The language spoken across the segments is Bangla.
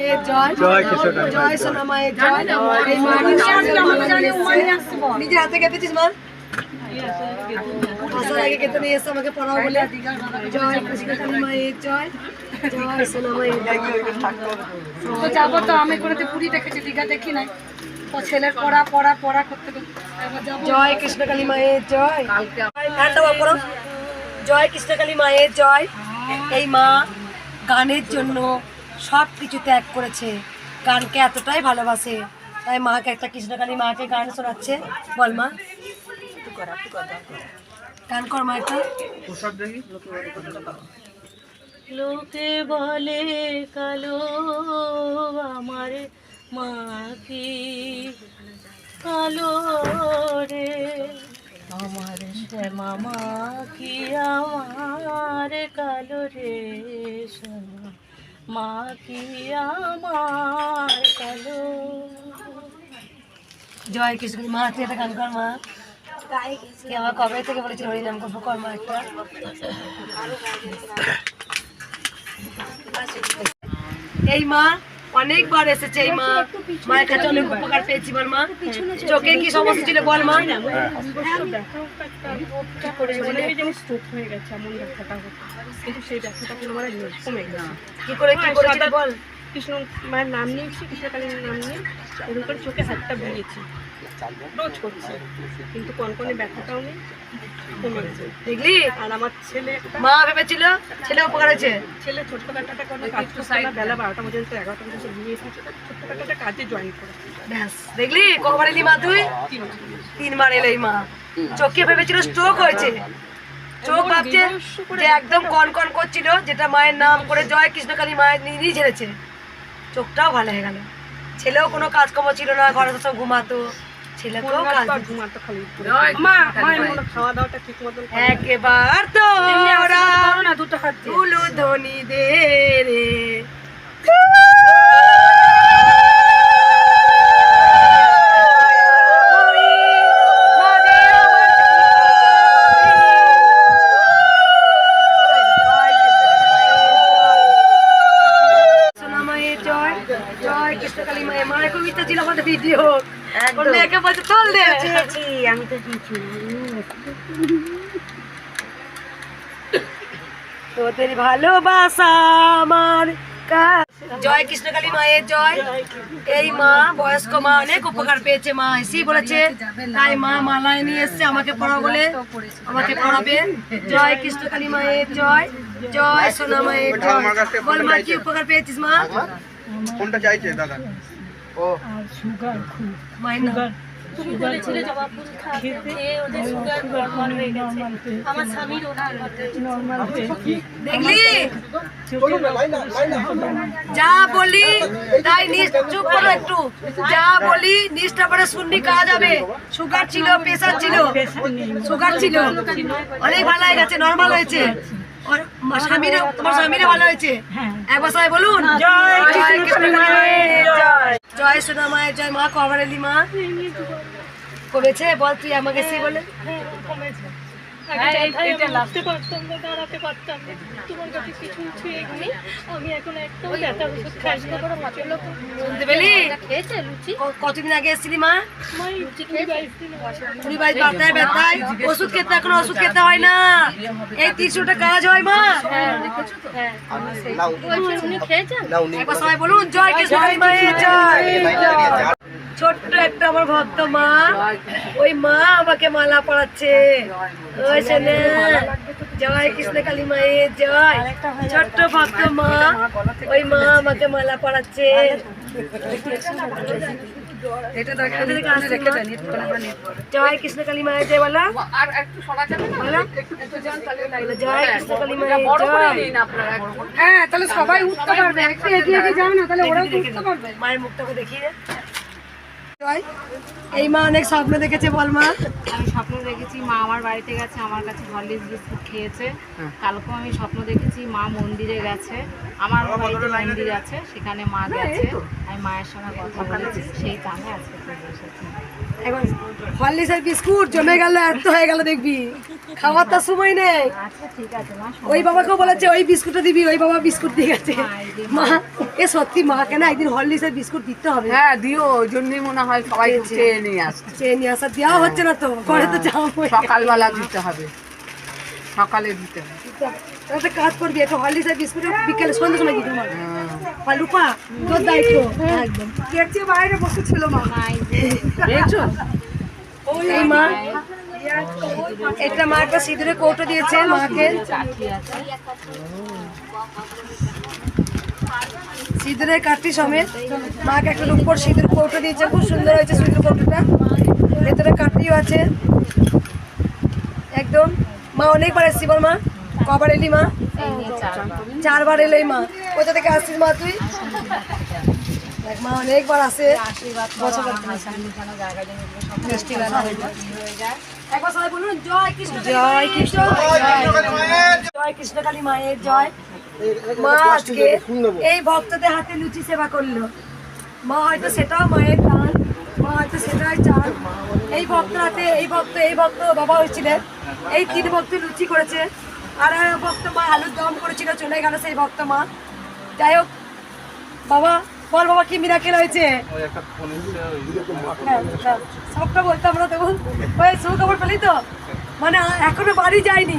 মায়ের জয়, জয় সোনা মায়ের জয়। এই মা নিজে হাতে কেটেছিস মা? আসার আগে কেটে নিয়ে এসে আমাকে পড়াও বলে। জয় কৃষ্ণকালী মায়ের জয়, জয় সোনা মায়ের জয়। তো যাবো তো, আমি কোনোদিন পুরী দেখেছি, দীঘা দেখি নাই। ও ছেলের পড়া পড়া পড়া করতে করতে জয় কৃষ্ণকালী মায়ের জয়। জয় কৃষ্ণকালী মায়ের জয়। এই মা গানের জন্য সব কিছু ত্যাগ করেছে, গানকে এতটাই ভালোবাসে, তাই মাকে একটা কৃষ্ণকালী মাকে গান শোনাচ্ছে। বল মা, গান কর মা একটা। লোকে বলে কালো আমার মা কি কালো রে, আমার শ্যামা মা কি আমার কালো রে, শ্যামা মা কি আমার কালো। জয় কৃষ্ণ মা, তুই একটা গান কর মা। আমার কবে থেকে বলেছিল হরিনাম করবো, কর মা একটা। এই মা অনেকবার এসেছে, এই মা মায়ের কাছে অনেক উপকার পেয়েছি। বল মা, চোখে কি সমস্যা ছিল বল মা? কি করে কি করেছিল বল? কৃষ্ণ মায়ের নাম নিয়েছি, কৃষ্ণকালীর নাম নিয়ে এরকম করে চোখে হাতটা বুলিয়েছি, রোজ করছি, কিন্তু কনকনে ব্যথাটাও নেই, কমে গেছে। দেখলি? আর আমার ছেলে মা ভেবেছিল ছেলে উপকার হয়েছে। ছেলে ছোট্ট ব্যাটাটা করে কাজ করছে না, বেলা 12টা পর্যন্ত 11টা পর্যন্ত ঘুমিয়ে থাকে, ছোট্ট ব্যাটাটা কাজে জয়েন করে। ব্যাস দেখলি কবার এলি মা তুই? 3বার এলো এই মা। চোখে ভেবেছিল স্ট্রোক হয়েছে, চোখ ভাবছে যে একদম কনকন করছিল, যেটা মায়ের নাম করে জয় কৃষ্ণকালী মায়ের নিজেই ঝেড়েছে, চোখটাও ভালো হয়ে গেল। ছেলেও কোনো কাজকর্ম ছিল না, ঘরে সব ঘুমাতো, ছেলেকেও কাজ ঘুমাতো খালি। মা মায়ের মনে খাওয়া দাওয়াটা ঠিক মতন একবার তো ওরা দুটো হাত তুলু ধনি দে রে। জয় কৃষ্ণকালী মায়ের। মায়ের খুব ইচ্ছা ছিল আমাদের ভিডিও, মেয়েকে বলছে চল দে, আমি তো দিচ্ছি তোদের ভালোবাসা আমার। জয় কৃষ্ণকালী মায়ের জয়। এই মা বয়স্ক মা অনেক উপকার পেয়েছে, মা এসেই বলেছে, তাই মা মালায় নিয়ে এসছে আমাকে পড়া বলে, আমাকে পড়াবে। জয় কৃষ্ণকালী মায়ের জয়, জয় সোনা মায়ের জয়। বল মা কি উপকার পেয়েছিস মা? কোনটা চাইছে দাদা? ও সুগার খুব মায়ের নাম তুমি বলেছিলে জবা ফুল খেতে, ওদের সুগার নরমাল হয়ে গেছে, আমার স্বামীর নরমাল হয়েছে। দেখলি যা বলি তাই চুপ করো একটু, যা বলি নিচটা পরে শুনবি, কাজ হবে। সুগার ছিল, প্রেসার ছিল, সুগার ছিল, অনেক ভালো হয়ে গেছে, নরমাল হয়েছে। তোমার স্বামীরও ভালো হয়েছে। একবার সবাই বলুন জয় কৃষ্ণকালী জয়, জয় সোনা মায়ের জয়। মা কবার এলি মা? কমেছে বল তুই আমাকে সে বলে। কতদিন আগে এসেছিলি মা? 20-22 ব্যথায় ওষুধ খেতে, এখন ওষুধ খেতে হয় না, এই 300টা কাজ হয় মা। একবার সবাই বলুন জয় কৃষ্ণকালী মায়ের জয়। ছোট্ট একটা আমার ভক্ত মা, ওই মা আমাকে মালা পড়াচ্ছে। জয় কৃষ্ণকালী মায়ের জয়। ছোট্ট ভক্ত মা, ওই মা আমাকে মালা পড়াচ্ছে। জয় কৃষ্ণকালী মায়ের জয় বলা, জয় কৃষ্ণকালী মায়ের জয়। হ্যাঁ তাহলে সবাই উঠতে পারবে, একটু এগিয়ে এগিয়ে যাও না, তাহলে ওরাও উঠতে পারবে। মায়ের মুখটাকে দেখিয়ে এই মা অনেক স্বপ্ন দেখেছে। বল মা। আমি স্বপ্ন দেখেছি মা আমার বাড়িতে গেছে, আমার কাছে হরলিক্স বিস্কুট খেয়েছে। কালকেও আমি স্বপ্ন দেখেছি মা মন্দিরে গেছে, আমার বাড়িতে মন্দির আছে, সেখানে মা গেছে, আমি মায়ের সঙ্গে কথা বলেছি, সেই কারণে আজকে চলে এসেছি। এখন হরলিক্সের বিস্কুট জমে গেল, এত হয়ে গেল, দেখবি খাওয়ার তার সময় নেই। আচ্ছা ঠিক আছে মা। ওই বাবাকেও বলেছে ওই বিস্কুটটা দিবি, ওই বাবা বিস্কুট দিয়ে গেছে মা। এ সত্যি মাকে না একদিন হরলিক্সের বিস্কুট দিতে হবে। হ্যাঁ দিও, ওই জন্যই মনে হয় সবাই চেয়ে নিয়ে আসছে। চেয়ে নিয়ে আসা দেওয়া হচ্ছে না তো, ঘরে তো যাওয়া সকালবেলা দিতে হবে, সকালে দিতে হবে। একটা কাজ করবি, একটা হরলিক্সের বিস্কুট বিকেলে সন্ধ্যে সময় দিতে হবে। রূপা তোর দায়িত্ব একদম। দেখছি বাইরে বসে ছিল মা, দেখছো? এই মা এটা মা একটা সিঁদুরের কৌটো দিয়েছে মাকে, সিঁদুরের কাঠি সমেত মাকে একটা রূপোর সিঁদুর কৌটো দিয়েছে, খুব সুন্দর হয়েছে সিঁদুর কৌটোটা, ভেতরে কাঠিও আছে একদম। মা অনেকবার এসছি বল মা, কবার এলি মা? 4বার এলো মা। কোথা থেকে আসছিস মা তুই? দেখ মা অনেকবার আসে, একবার সবাই বলুন জয় কৃষ্ণ, জয় কৃষ্ণ, জয় কৃষ্ণ কালী মায়ের জয়। মা আজকে এই ভক্তদের হাতে লুচি সেবা করলো, মা হয়তো সেটাও মায়ের টান, মা হয়তো সেটাই চান। এই ভক্ত হাতে এই ভক্ত বাবা হয়েছিলেন, এই 3 ভক্ত লুচি করেছে, আর ভক্ত মা আলুর দম করেছিল, চলে গেল সেই ভক্ত মা। যাই হোক বাবা, বল বাবা কি মিরাকেল হয়েছে? সবটা বলতাম না তখন, ওই সুখবর পেলি তো, মানে এখনো বাড়ি যায়নি,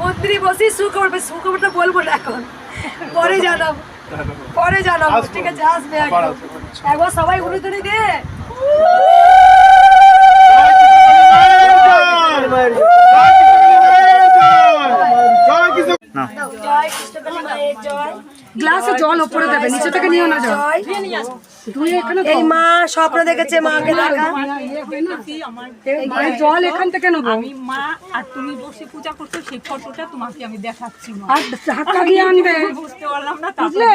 মন্দিরে বসি সুখবরটা বলবো না এখন, পরে জানাবো, ঠিক আছে? আসবে একবার সবাই উড়ুদুড়ি দে। জয় কৃষ্ণ কালী মায়ের জয়। গ্লাসে জল ওপরে দেবে, নিচে থেকে নিও না জয়। এই মা স্বপ্ন দেখেছে, মাকে দেখা জল এখান থেকে নেবো। আমি মা আর তুমি বসে পূজা করছো, সেই ফটোটা তোমাকে আমি দেখাচ্ছি। আর ঢাকা দিয়ে আনবে, বুঝতে পারলাম না, বুঝলে?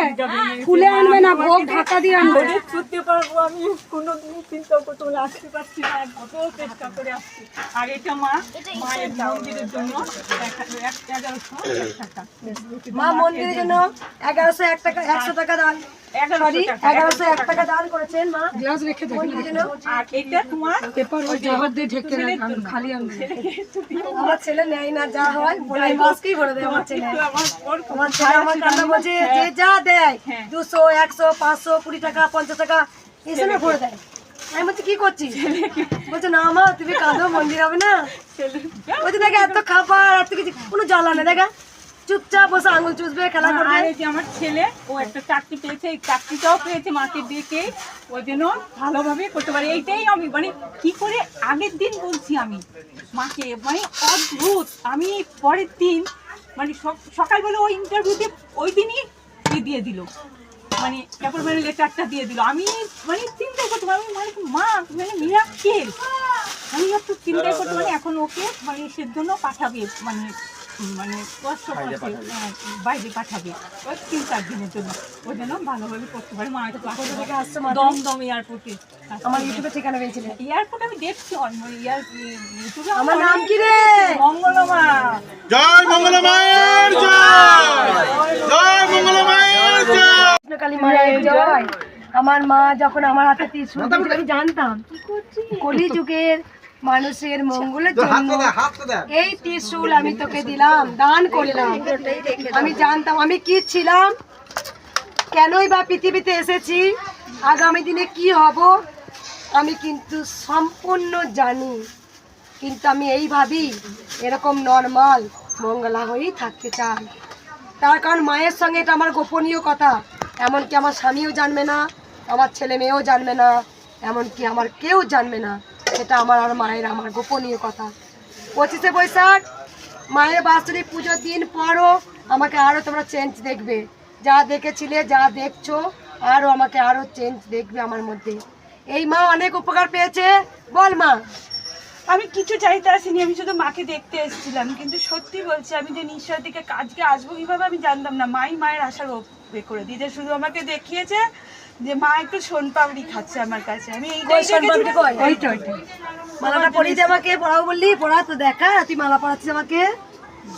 খুলে আনবে না, ভোগ ঢাকা দিয়ে আনবে। বুঝতে পারবো আমি কোনোদিন চিন্তা করতে আসতে পারছি না, কত চেষ্টা করে আসছি। আর এটা মা মায়ের মন্দিরের জন্য 1101 টাকা, মা মন্দিরের জন্য 1101 টাকা, 100 টাকা দান, 1101 টাকা দান করেছেন মা। গ্লাস রেখে মন্দিরের জন্য। আর এটা তোমার পেপার ওই জগৎ দিয়ে ঢেকে রাখুন, খালি আনবে। আমার ছেলে নেয় না, যা হয় বলে মাস্কই ভরে দেয় আমার ছেলে। আমার ছেলে আমার কান্না বলছে যে যা দেয় 200 100 500 20 টাকা 50 টাকা এসে ভরে দেয়। আমি বলছি কি করছিস? বলছে না মা তুমি কাঁদো, মন্দির হবে না। বলছে দেখে এত খাবার এত কিছু, কোনো জ্বালা না, দেখা চুপচাপ বসে আঙুল চুষবে, খেলা করবে। আর এই যে আমার ছেলে, ও একটা চাকরি পেয়েছে, এই চাকরিটাও পেয়েছে মাকে ডেকে, ওই জন্য ভালোভাবে করতে পারে। এইটাই আমি মানে কি করে আগের দিন বলছি আমি মাকে, মানে অদ্ভুত। আমি পরের দিন মানে সকালবেলা ওই ইন্টারভিউতে ওই দিনই দিয়ে দিল, মানে অ্যাপয়েন্টমেন্ট লেটারটা দিয়ে দিল। আমি মানে চিন্তা করতে পারি, মানে মা মানে মিরাকেল, আমি একটু চিন্তা করতে পারি। এখন ওকে মানে সেজন্য পাঠাবে, মানে কষ্ট করছে, বাইরে পাঠাবে ওই 3-4 দিনের জন্য, ওই জন্য ভালোভাবে করতে পারে। মা একটু আসছে দমদম এয়ারপোর্টে, আমার ইউটিউবে ঠিকানা পেয়েছিলেন। এয়ারপোর্ট আমি দেখছি ইউটিউবে। আমার নাম কি রে? মঙ্গলমা। জয় মঙ্গলা মায়ের জয়, জয় মঙ্গলা মায়ের জয়, কালী মায়ের জয়। আমার মা যখন আমার হাতে ত্রিশূল দিয়েছিল, আমি জানতাম কলিযুগের মানুষের মঙ্গলের জন্য এই ত্রিশূল আমি তোকে দিলাম, দান করলাম। আমি জানতাম আমি কি ছিলাম, কেনই বা পৃথিবীতে এসেছি, আগামী দিনে কি হব আমি কিন্তু সম্পূর্ণ জানি। কিন্তু আমি এই ভাবি এরকম নর্মাল মঙ্গলা হয়েই থাকতে চাই। তার কারণ মায়ের সঙ্গে এটা আমার গোপনীয় কথা, এমনকি আমার স্বামীও জানবে না, আমার ছেলে মেয়েও জানবে না, এমনকি আমার কেউ জানবে না। এটা আমার আর মায়ের আমার গোপনীয় কথা। 25শে বৈশাখ মায়ের বাৎসরিক পুজোর দিন পরও আমাকে আরও তোমরা চেঞ্জ দেখবে, যা দেখেছিলে যা দেখছো আরও আমাকে আরও চেঞ্জ দেখবে আমার মধ্যে। এই মা অনেক উপকার পেয়েছে, বল মা। আমি কিছু চাইতে আসিনি, আমি শুধু মাকে দেখতে এসেছিলাম। কিন্তু সত্যি বলছি, আমি যে নিশ্চয় দিকে কাজকে আসবো কিভাবে আমি জানতাম না। মায়ের আশার ওপরে করে দিতে শুধু আমাকে দেখিয়েছে যে মা একটু সোনপাপড়ি খাচ্ছে আমার কাছে। আমি মালাটা পরিয়ে দে আমাকে, পড়াও বললি পড়া তো, দেখা তুই মালা পড়াচ্ছিস আমাকে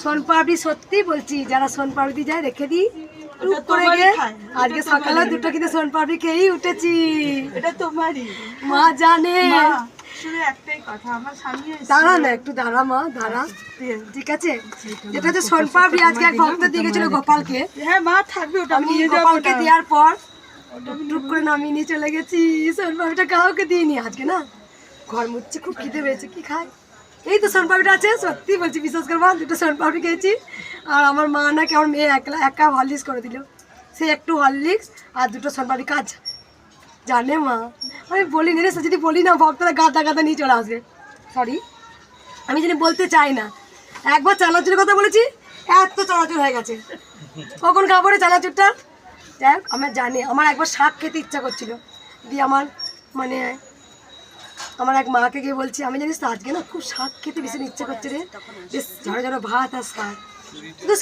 সোনপাপড়ি। সত্যি বলছি, যারা সোনপাপড়ি যায় রেখে দিই টুক করে গিয়ে। আজকে সকালে 2টো কিন্তু সোনপাপড়ি খেয়েই উঠেছি। এটা তোমারই, মা জানে। শুধু একটাই কথা, আমার স্বামী দাঁড়া না একটু, দাঁড়া মা দাঁড়া, ঠিক আছে? যেটা হচ্ছে সোনপাপড়ি আজকে এক ভক্ত দিয়ে গেছিল গোপালকে। হ্যাঁ মা থাকবে, ওটা আমি গোপালকে দেওয়ার পর টুক করে নামিয়ে নিয়ে চলে গেছি। সোনপাপড়িটা কাউকে দিইনি আজকে না, ঘর মুচ্ছে খুব খিদে পেয়েছে, কি খাই, এই তো সোনপাপড়িটা আছে, সত্যি বলছি বিশ্বাস করবা, 2টো সোনপাপড়ি খেয়েছি। আর আমার মা না কেমন মেয়ে একা হরলিক্স করে দিল, সে একটু হরলিক্স আর 2টো সোনপাপড়ি কাজ জানে মা। আমি বলি নি রে, যদি বলি না ভক্তরা গাদা গাদা নিয়ে চলে আসবে। সরি, আমি জানি বলতে চাই না, একবার চানাচুরের কথা বলেছি, এত চানাচুর হয়ে গেছে, কখন খাবো রে চানাচুরটা। যাই হোক, আমার জানি আমার একবার শাক খেতে ইচ্ছা করছিল, দিয়ে আমার মানে আমার এক মাকে গিয়ে বলছি, আমি জানিস তো আজকে না খুব শাক খেতে ভীষণ ইচ্ছা করছে রে, বেশ ঝড়ো ঝড়ো ভাত আর শাক, শুধু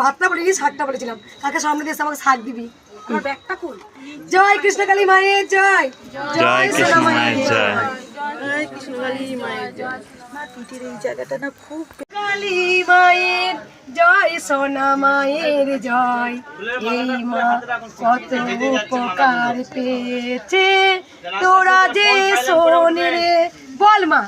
ভাতটা বলিনি, শাকটা বলেছিলাম, কাকে সামনে দিয়ে এসে আমাকে শাক দিবি। আমার ব্যাগটা খুল। জয় কৃষ্ণকালী মায়ের জয়, জয় সোনা মায়ের জয়, জয় কৃষ্ণকালী মায়ের জয়। পিঠের এই জায়গাটা না খুব, কালী মায়ের জয়, সোনা মায়ের জয়, এই মা কত উপকার পেয়েছে তোরা যে শোনে রে, বল মা।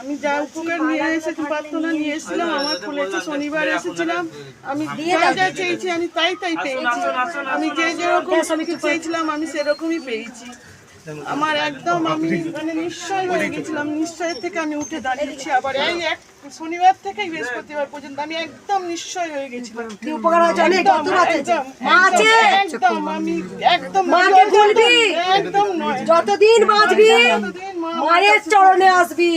আমি যা উপকার নিয়ে এসেছি, প্রার্থনা নিয়ে এসেছিলাম, আমার খুলেছে, শনিবার এসেছিলাম, আমি যা যা চেয়েছি আমি তাই পেয়েছি, আমি যে যেরকম কিছু চেয়েছিলাম আমি সেরকমই পেয়েছি। আমার একদম আমি মানে নিশ্চয় হয়ে গেছিলাম, নিশ্চয়ের থেকে আমি উঠে দাঁড়িয়েছি, আবার এই এক শনিবার থেকে বৃহস্পতিবার পর্যন্ত আমি একদম নিশ্চয় হয়ে গেছিলাম। কি উপকার হয়েছে অনেক, কত আছে মা আছে, একদম আমি একদম মাকে বলবি, একদম নয়, যতদিন বাঁচবি মায়ের চরণে আসবি।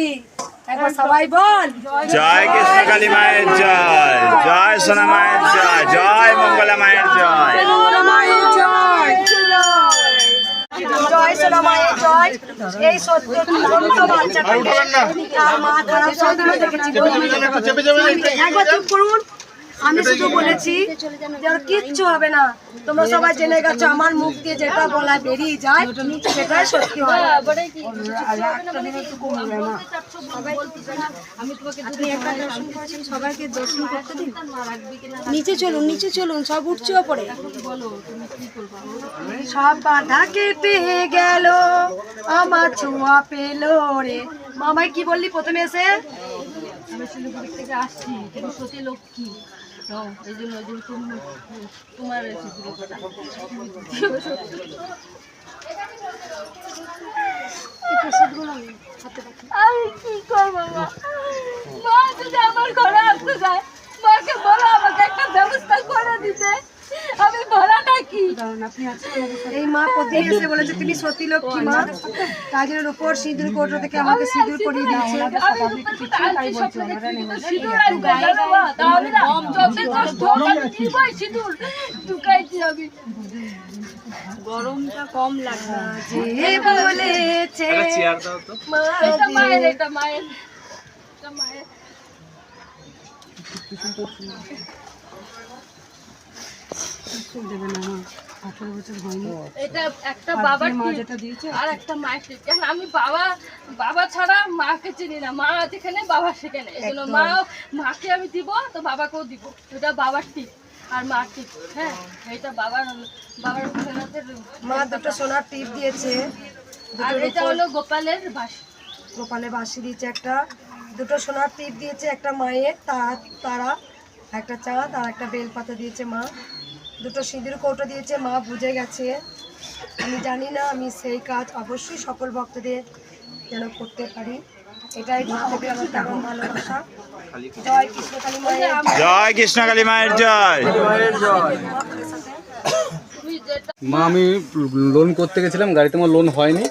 একবার সবাই বল, জয় কৃষ্ণকালী মায়ের জয়, জয় সোনা মায়ের জয়, জয় মঙ্গলা মায়ের জয়। জয় সোনা মায়ের জয়। এই সত্য বাচ্চাটাকে তার মা খারাপ স্বপ্ন দেখেছি, একবার চুপ করুন। আমি শুধু বলেছি যে ওর কিচ্ছু হবে না, তোমরা সবাই জেনে গেছো, আমার মুখ দিয়ে যেটা বলা বেরিয়ে যায় সেটাই সত্যি হয়। সবাইকে দর্শন করতে দিন, নিচে চলুন, সব উঠছে ওপরে। সব বাধা কেটে গেল, আমার ছোঁয়া পেল রে। মামাই কি বললি প্রথমে এসে? আমি শিলিগুড়ি থেকে আসছি, কিন্তু সত্যি লক্ষ্মী এই জন্য তোমার আমি কি করবো মা? মা যদি আমার ঘরে আসতে যায়, মাকে বলো আমাকে একটা ব্যবস্থা করে দিতে, আমি ভাড়াটা কি। এই মা প্রতি এসে বলেছে তুমি সতী লক্ষ্মী মা, কাজের উপর সিঁদুর কোটো থেকে আমাকে সিঁদুর করিয়ে দিচ্ছে। গরমটা কম লাগবে যে বলেছে মায়ের, এটা মায়ের, এটা মায়ের। এটা একটা বাবার আর একটা মায়ের টিপ। আমি বাবা ছাড়া মাকে চিনি না, মা যেখানে বাবা সেখানে, এই জন্য মাকে আমি দিব তো বাবাকেও দিব। এটা বাবার টিপ আর মার টিপ। হ্যাঁ, এটা বাবার ভোলেনাথের মা 2টো সোনার টিপ দিয়েছে, আর এটা হলো গোপালের বাঁশি। গোপালের বাঁশি দিয়েছে একটা, 2টো সোনার টিপ দিয়েছে, একটা মায়ের তারা, একটা চাঁদ আর একটা বেলপাতা দিয়েছে মা, 2টো সিঁদুর কৌটো দিয়েছে মা, বুঝে গেছে। আমি জানি না, আমি সেই কাজ অবশ্যই সকল ভক্তদের যেন করতে পারি, এটাই ভক্তদের আমার তেমন ভালোবাসা। জয় কৃষ্ণকালী মায়ের জয় কৃষ্ণকালী মায়ের জয়। মা আমি লোন করতে গেছিলাম, গাড়িতে আমার লোন হয়নি,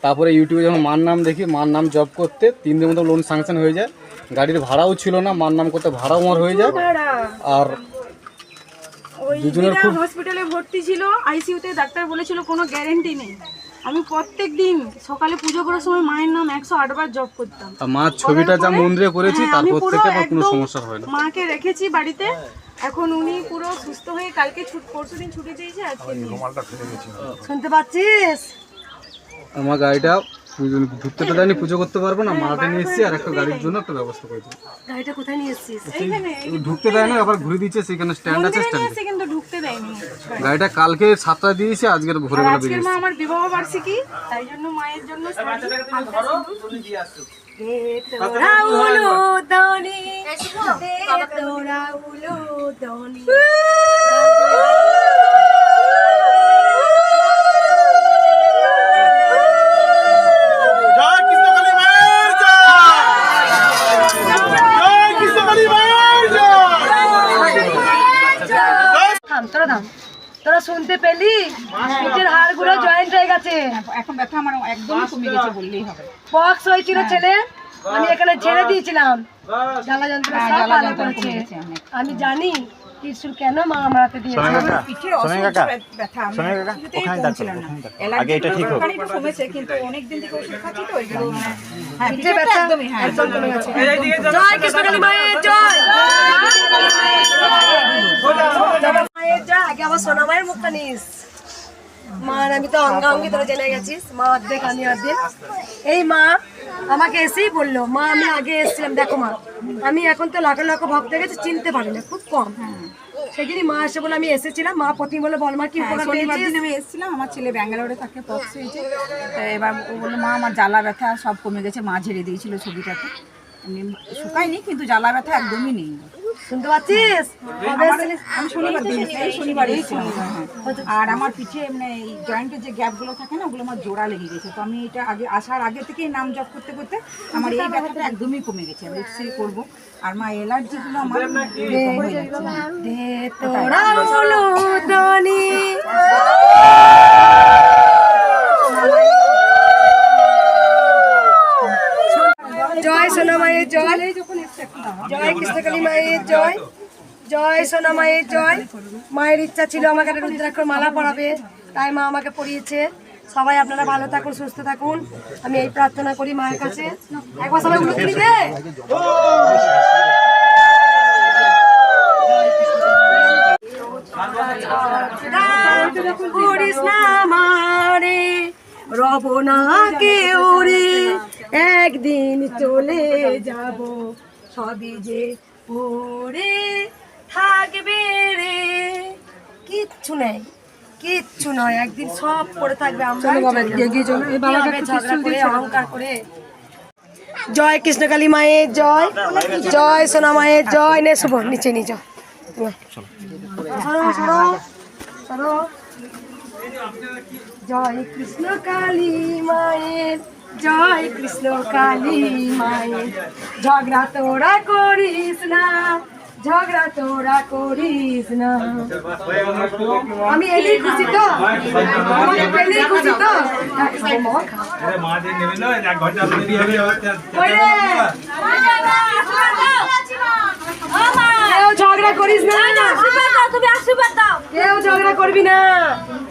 তারপরে ইউটিউবে যখন মার নাম দেখি, মার নাম জব করতে 3 দিনের মতো লোন স্যাংশন হয়ে যায়, গাড়ির ভাড়াও ছিল না, মার নাম করতে ভাড়াও আমার হয়ে যায়। আর দুজনের খুব হসপিটালে ভর্তি ছিল, আইসিইউতে, ডাক্তার বলেছিল কোনো গ্যারেন্টি নেই। আমি প্রত্যেক দিন সকালে পুজো করার সময় মায়ের নাম 108 বার জপ করতাম। মার ছবিটা যা মন্দিরে করেছি তারপর থেকে আমার কোনো সমস্যা হয় না। মাকে রেখেছি বাড়িতে, এখন উনি পুরো সুস্থ হয়ে কালকে পরশুদিন ছুটি দিয়েছে, আজকে শুনতে পাচ্ছিস? আমার গাড়িটা ঢুকতে তো দেয়নি, পুজো করতে পারবো না, মাকে নিয়ে এসেছি, আর একটা গাড়ির জন্য একটা ব্যবস্থা করেছি। গাড়িটা কোথায় নিয়ে এসেছিস? ঢুকতে দেয় না, আবার ঘুরে দিচ্ছে, সেখানে স্ট্যান্ড আছে, মন্দিরে কিন্তু ঢুকতে দেয়নি। গাড়িটা কালকে 7টায় দিয়েছে, আজকের ভোরবেলা আজকে বেরিয়েছে। মা আমার বিবাহ বার্ষিকী, তাই জন্য মায়ের জন্য তোরা উলো দানি, তোরা উলো দানি। আছে? এখন ব্যথা আমার একদম কমে গেছে বললেই হবে। পক্স হয়েছিল ছেলে, আমি এখানে ছেড়ে দিয়েছিলাম, জ্বালা যন্ত্রণা সব জ্বালা ভালো যন্ত্রণা করেছে। কমে গেছে অনেক। আমি জানি ত্রিশূল কেন মা আমাকে দিয়েছে। পিঠের অসহ্য ব্যথা আমার কিছুতেই কমছিল না। আগে এটা ঠিক হোক। ওখানে একটু কমেছে, কিন্তু অনেকদিন থেকে ওষুধ খাচ্ছি তো ওই জন্য মানে হ্যাঁ পিঠে পিঠে ব্যথা একদমই হ্যাঁ একদম কমে গেছে। জয় কৃষ্ণকালী মায়ের জয়। মায়ের জয়। আগে আমার সোনা মায়ের মুখটা নিস। মার আমি তো অঙ্গাঙ্গি তোরা জেনে গেছিস, মা অর্ধেক আমি অর্ধেক। এই মা আমাকে এসেই বললো, মা আমি আগে এসেছিলাম, দেখো মা আমি এখন তো লাখ লাখ ভক্ত গেছে, চিনতে পারি না, খুব কম। সেদিনই মা এসে বলে আমি এসেছিলাম, মা প্রতি বলে বল মা কি উপকার শনিবার পেয়েছিস? দিন আমি এসেছিলাম, আমার ছেলে ব্যাঙ্গালোরে থাকে, পক্স হয়েছে। তো এবার ও বললো মা আমার জ্বালা ব্যথা সব কমে গেছে, মা ঝেড়ে দিয়েছিল ছবিটাতে, এমনি শুকায়নি কিন্তু জ্বালা ব্যথা একদমই নেই। শুনতে পাচ্ছিস? আমি শনিবার দিন এই শনিবার এসেছিলাম আর আমার পিঠে মানে এই জয়েন্টের যে গ্যাপগুলো থাকে না ওগুলো আমার জোড়া লেগে গেছে। তো আমি এটা আগে আসার আগে থেকেই নাম জপ করতে করতে আমার এই ব্যথাটা একদমই কমে গেছে। আমি এক্সরে করবো আর মা অ্যালার্জিগুলো আমার কমে যাচ্ছে। দে তোরা হলুদনি। জয় সোনা মায়ের জয়, জয় কৃষ্ণকালী মায়ের জয়, জয় সোনা মায়ের জয়। মায়ের ইচ্ছা ছিল আমাকে একটা রুদ্রাক্ষর মালা পরাবে, তাই মা আমাকে পরিয়েছে। সবাই আপনারা ভালো থাকুন, সুস্থ থাকুন, আমি এই প্রার্থনা করি মায়ের কাছে। একবার সবাই উঠে দিবে। করিস না মারে রব না কেউ রে, একদিন চলে যাব, সবই যে পড়ে থাকবে রে। কিচ্ছু নেই, কিচ্ছু নয়, একদিন সব পড়ে থাকবে। আমরা ঝগড়া করে অহংকার করে। জয় কৃষ্ণকালী মায়ের জয়, জয় সোনা মায়ের জয়। নে শুভ নিচে নিচ জয় কৃষ্ণ কালী মায়ের জয়, কৃষ্ণ কালী মায়ের। ঝগড়া তোরা করিস না, ঝগড়া তোরা করিস না। আমি এলেই খুশি তো, আমাকে পেলেই খুশি তো। কেউ ঝগড়া করিস না, কেউ ঝগড়া করবি না।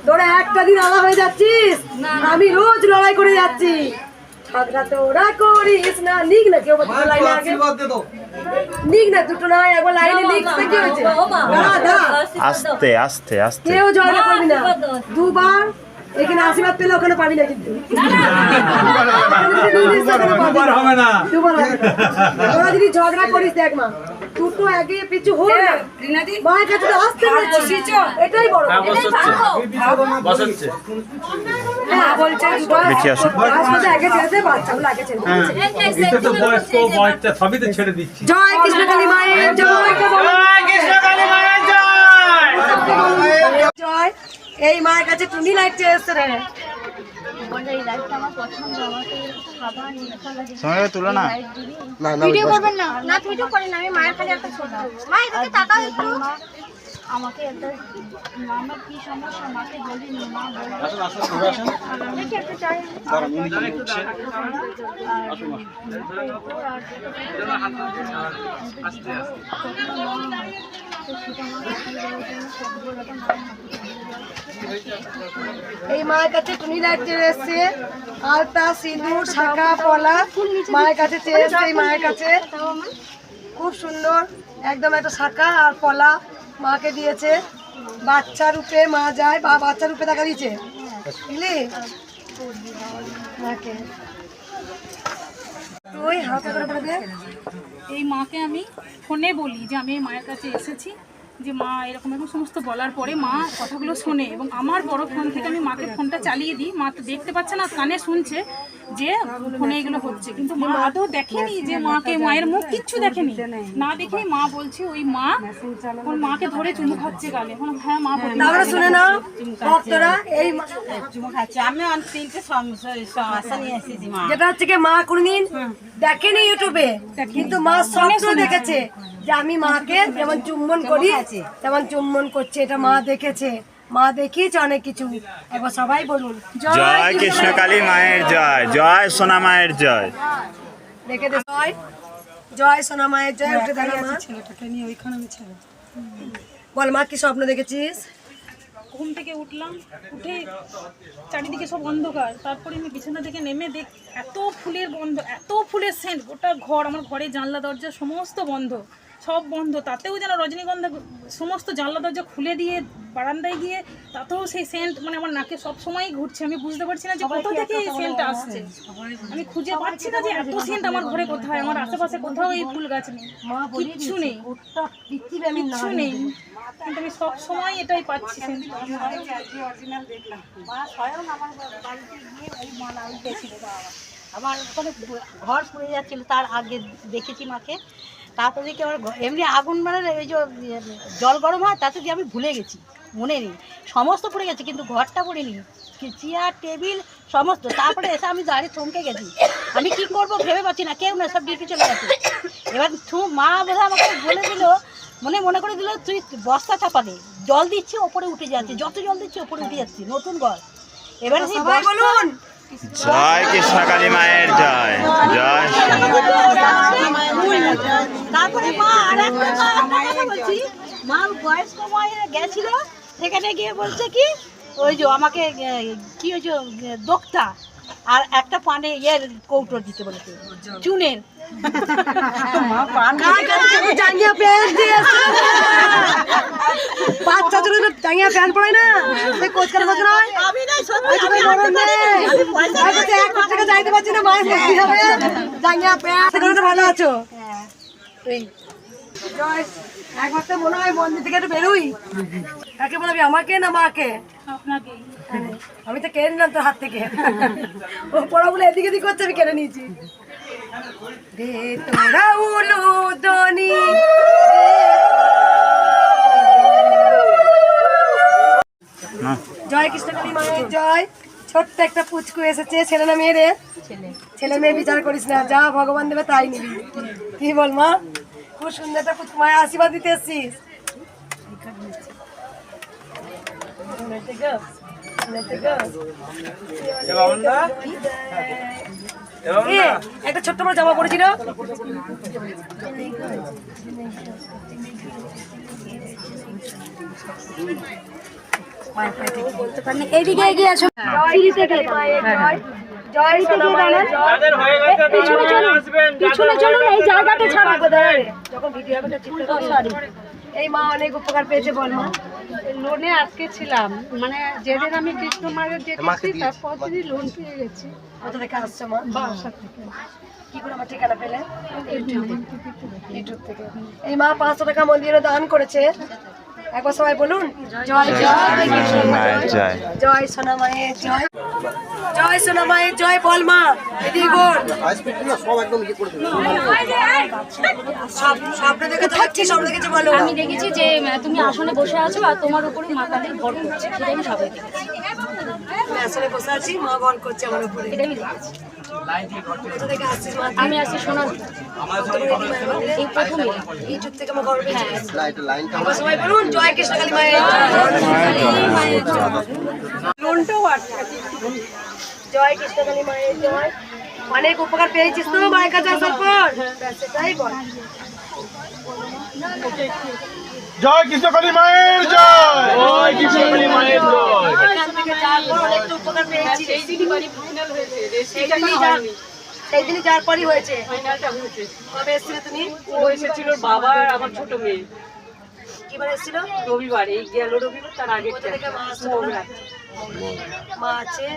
তোরা একটা দিন আলাদা হয়ে যাচ্ছিস, আমি রোজ লড়াই করে যাচ্ছি। ঝগড়া তোরা করিস না। লিখ না কেউ লাইনে আগে, লিখ না দুটো না, একবার লাইনে লিখতে কি হয়েছে? আস্তে আস্তে আস্তে। কেউ ঝগড়া করবি না। দুবার এখানে আশীর্বাদ পেলে ওখানে পাবি না, কিন্তু দুবার হবে না। তোরা যদি ঝগড়া করিস দেখ মা, দুটো আগে পিছু হল না, মায়ের কাছে তো আসতে বলছি, এটাই বড়। হ্যাঁ বলছে আগে ছেড়ে বাচ্চাগুলো আগে ছেড়ে। জয় কৃষ্ণকালী মায়ের জয়, জয়। এই মায়ের কাছে তুমি লাইট চেয়েছে রে। তুলো না, ভিডিও করবেন না, না ভিডিও করেন না, আমি মায়ের খালি একটা ছোট মা এদিকে তাকাও একটু। আমাকে একটা আমার কি সমস্যা মাকে বলিনি, মা বলে দেখি একটা চাই এই মায়ের কাছে টুনি লাইট চেয়ে এসছে, আলতা সিঁদুর শাখা পলা মায়ের কাছে চেয়ে এসছে। এই মায়ের কাছে খুব সুন্দর একদম একটা শাখা আর পলা মাকে দিয়েছে। বাচ্চা রূপে মা যায়, বা বাচ্চা রূপে দেখা দিয়েছে, বুঝলি মাকে। তুই হালকা করে বলে দে। এই মাকে আমি ফোনে বলি যে আমি এই মায়ের কাছে এসেছি, যে মা এরকম এরকম সমস্ত বলার পরে মা কথাগুলো শোনে এবং আমার বড় ফোন থেকে আমি মাকে ফোনটা চালিয়ে দিই। মা তো দেখতে পাচ্ছে না, কানে শুনছে যে ফোনে এগুলো হচ্ছে, কিন্তু মা আদৌ দেখেনি যে মাকে, মায়ের মুখ কিচ্ছু দেখেনি। না দেখেই মা বলছে ওই মা ওর মাকে ধরে চুমু খাচ্ছে গালে। হ্যাঁ মা তাহলে শুনে নাও ভক্তরা, এই যেটা হচ্ছে কি মা কোনদিন দেখেনি ইউটিউবে, কিন্তু মা স্বপ্ন দেখেছে যে আমি মাকে যেমন চুম্বন করি তেমন চুম্বন করছে, এটা মা দেখেছে। মা দেখিয়েছে অনেক কিছু, একবার সবাই বলুন জয় কৃষ্ণকালী মায়ের জয়, জয় সোনা মায়ের জয়। দেখে দে জয়, জয় সোনা মায়ের জয়। উঠে দাঁড়া মা, বল মা কি স্বপ্ন দেখেছিস? ঘুম থেকে উঠলাম, উঠে চারিদিকে সব অন্ধকার, তারপরে আমি বিছানা থেকে নেমে দেখ এত ফুলের গন্ধ, এত ফুলের সেন্ট, গোটা ঘর, আমার ঘরে জানলা দরজা সমস্ত বন্ধ, সব বন্ধ, তাতেও যেন রজনীগন্ধা সমস্ত জানলা দরজা খুলে দিয়ে বারান্দায় গিয়ে তাতেও সেই সেন্ট মানে আমার নাকে সব সময় ঘুরছে। আমি বুঝতে পারছি না যে কোথা থেকে এই সেন্টটা আসছে, আমি খুঁজে পাচ্ছি না যে এত সেন্ট আমার ঘরে কোথায়, আমার আশেপাশে কোথাও এই ফুল গাছ নেই, কিচ্ছু নেই, কিচ্ছু নেই, কিন্তু আমি সব সময় এটাই পাচ্ছি সেন্ট। আমার ওখানে ঘর পুড়ে যাচ্ছিল, তার আগে দেখেছি মাকে। তারপরে দেখি আমার এমনি আগুন মানে ওই যে জল গরম হয় তাতে দিয়ে আমি ভুলে গেছি, মনে নেই, সমস্ত পড়ে গেছে, কিন্তু ঘরটা পড়েনি, চেয়ার টেবিল সমস্ত। তারপরে এসে আমি দাঁড়িয়ে থমকে গেছি, আমি কি করব ভেবে পাচ্ছি না, কেউ না, সব ডিউটি চলে গেছে। এবার মা বোধহয় আমাকে বলে দিল, মনে করে দিল তুই বস্তা চাপা দে, জল দিচ্ছি ওপরে উঠে যাচ্ছে, যত জল দিচ্ছি ওপরে উঠে যাচ্ছি, নতুন ঘর। এবার সবাই বলুন জয় কৃষ্ণকালী মায়ের জয়, জয়। তারপরে মা আর একটা কথা বলছি, মা বয়স্ক মায়ের গেছিল, সেখানে গিয়ে বলছে কি ওই যে আমাকে কি ওই যে দোক্তা আর একটা পানে ইয়ের কৌটো দিতে বলেছে, চুনের। জাঙ্গিয়া প্যান্ট বাচ্চা ছোট জাঙ্গিয়া প্যান্ট পরে না, কোচকার কোচ নয়, যাইতে পারছি না, মায়ের কি হবে জাঙ্গিয়া প্যান্ট ভালো আছো? জয়, একবার তো মনে হয় মন্দির থেকে একটু বেরোই, কাকে বলবি, আমাকে না মাকে? আপনাকে আমি তো কেড়ে নিলাম তোর হাত থেকে, ও পড়াগুলো এদিকে এদিক করছে, আমি কেড়ে নিয়েছি। দে তোরা উলুদনি, জয় কৃষ্ণকালী মায়ের জয়। ছোট্ট একটা পুচকু এসেছে, ছেলে না মেয়ে রে? ছেলে মেয়ে বিচার করিস না, যা ভগবান দেবে তাই নিবি। কি বল মা, খুব সুন্দর একটা পুচকু, মায়ের আশীর্বাদ দিতে এসছিস। একটা ছোট্ট বড় জামা পড়েছিল, এইদিকে এগিয়ে আসো, জয় সোনা মায়ের জয়। পিছনে চলুন, এই জায়গাটা ছাড়া যখন ভিডিও হবে এই মা অনেক উপকার পেয়েছে। বল মা। লোনে আজকে ছিলাম, মানে যেদিন আমি কৃষ্ণ মায়ের দেখেছি তারপর দিনই লোন পেয়ে গেছি। কোথা থেকে আসছো মা? বাসা থেকে। কি করে আমার ঠিকানা পেলে? ইউটিউব থেকে। এই মা 500 টাকা মন্দিরে দান করেছে, একবার সবাই বলুন জয় জয় মায়ের জয়, জয় সোনা মায়ের জয়, জয় সোনা মায়ের জয়। বল মা, এদিকে বল। স্বপ্ন দেখে থাকছি, স্বপ্ন দেখেছে বলো। আমি দেখেছি যে তুমি আসনে বসে আছো আর তোমার উপরে মা কালী ভর করছে, সেটাই আমি সবাই দেখেছি। আমি আসলে বসে আছি, মা বল করছে আমার উপরে, এটাই আমি দেখেছি। কোথা থেকে আসছিস মা? আমি আসছি সোনার এই প্রথমে ইউটিউব থেকে আমার ঘর পেয়েছি। একবার সবাই বলুন জয় কৃষ্ণকালী মায়ের জয় কৃষ্ণকালী মায়ের জয়। অনেক উপকার পেয়েছিস তো মায়ের কাছে আসার পর, সেটাই বল। জয় কৃষ্ণকালী মায়ের জয়, জয় কৃষ্ণকালী মায়ের জয়। এখান থেকে যাওয়ার পর অনেক উপকার পেয়েছি, সেই দিনই যাওয়ার পরই হয়েছে। কবে এসেছিলে তুমি? এসেছিল বাবা আর আমার ছোট মেয়ে, কিবার এসেছিল? রবিবার, এই গেল রবিবার, তার আগে কোথা থেকে মা আসছে? মা আছে,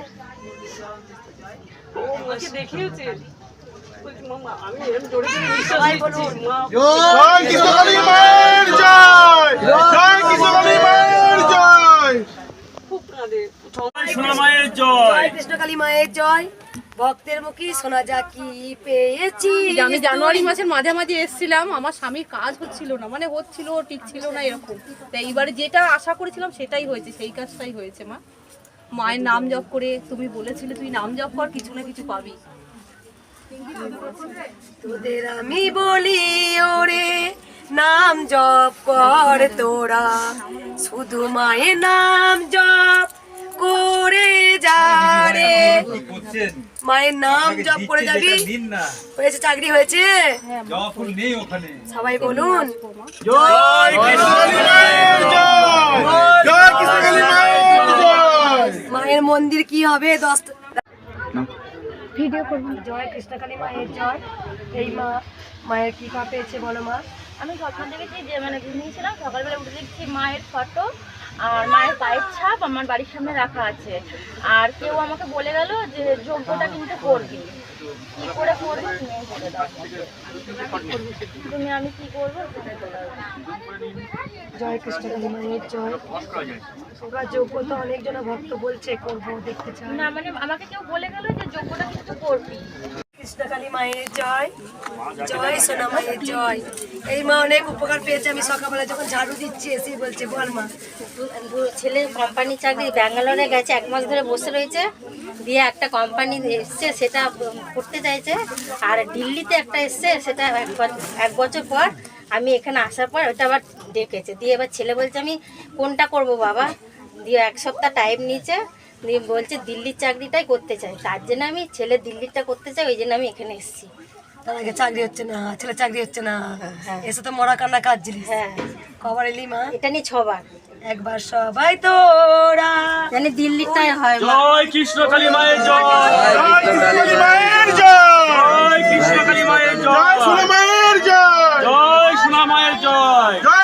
ও মাকে দেখিয়েছে। আমি এরকম জোরে জোরে বিশ্বাস সবাই বলুন জয় কৃষ্ণকালী মায়ের জয়, জয় কৃষ্ণকালী মায়ের জয়। খুব কাঁদে। সোনা মায়ের জয়, জয় কৃষ্ণকালী মায়ের জয়। ভক্তের মুখী শোনা যা কি পেয়েছি। আমি জানুয়ারি মাসের মাঝামাঝি এসেছিলাম, আমার স্বামীর কাজ হচ্ছিল না, মানে হচ্ছিল টিকছিল না এরকম, তাই এইবারে যেটা আশা করেছিলাম সেটাই হয়েছে, সেই কাজটাই হয়েছে। মা মায়ের নাম জপ করে, তুমি বলেছিলে তুই নাম জপ কর, কিছু না কিছু পাবি, তোদের আমি বলি ওরে নাম জপ কর তোরা, শুধু মায়ের নাম জপ করে যা রে। মায়ের নাম জপ করে যাবি। হয়েছে, চাকরি হয়েছে, সবাই বলুন জয় কৃষ্ণকালী মায়ের জয়, জয় কৃষ্ণকালী মায়ের জয়। মায়ের মন্দির কি হবে 10 ভিডিও করবো। জয় কৃষ্ণকালী মায়ের জয়। এই মা মায়ের কি পা পেয়েছে বলো মা? আমি স্বপ্ন দেখেছি যে মানে ঘুমিয়েছিলাম, সকালবেলা উঠে দেখছি মায়ের ফটো আর মায়ের পায়ের ছাপ আমার বাড়ির সামনে রাখা আছে। আর কেউ আমাকে বলে গেল যে যজ্ঞটা কিন্তু করবি, কি করে করবো তুমি বলে দাও, তুমি আমি কি করবো সেটাই বলে দাও। জয় কৃষ্ণকালী মায়ের জয়। ওরা যোগ্য তো অনেকজন ভক্ত বলছে করবো, দেখতে চাই না মানে আমাকে কেউ বলে গেল যে যজ্ঞটা কিন্তু করবি। কৃষ্ণকালী মায়ের জয়, জয় সোনা মায়ের জয়। এই মা অনেক উপকার পেয়েছে। আমি সকালবেলা যখন ঝাড়ু দিচ্ছি এসে বলছে বল মা। ছেলে কোম্পানি চাকরি ব্যাঙ্গালোরে গেছে, 1 মাস ধরে বসে রয়েছে, দিয়ে একটা কোম্পানি এসছে সেটা করতে চাইছে, আর দিল্লিতে একটা এসছে সেটা 1 বছর পর আমি এখানে আসার পর ওটা আবার ডেকেছে, দিয়ে এবার ছেলে বলছে আমি কোনটা করব বাবা, দিয়ে 1 সপ্তাহ টাইম নিয়েছে, দিয়ে বলছে দিল্লির চাকরিটাই করতে চাই, তার জন্য আমি ছেলে দিল্লিরটা করতে চাই, ওই জন্য আমি এখানে এসেছি। তার আগে চাকরি হচ্ছে না, ছেলে চাকরি হচ্ছে না, এসে তো মরা কান্না কাজ জিনিস। হ্যাঁ, কবার এলি মা? এটা নিয়ে 6 বার। একবার সবাই তোরা জানি দিল্লিটাই হয় মা। জয় কৃষ্ণকালী মায়ের জয়, জয় কৃষ্ণকালী মায়ের জয়, জয় কৃষ্ণকালী মায়ের জয়, জয় সোনা মায়ের জয়, জয় সোনা মায়ের জয়, জয়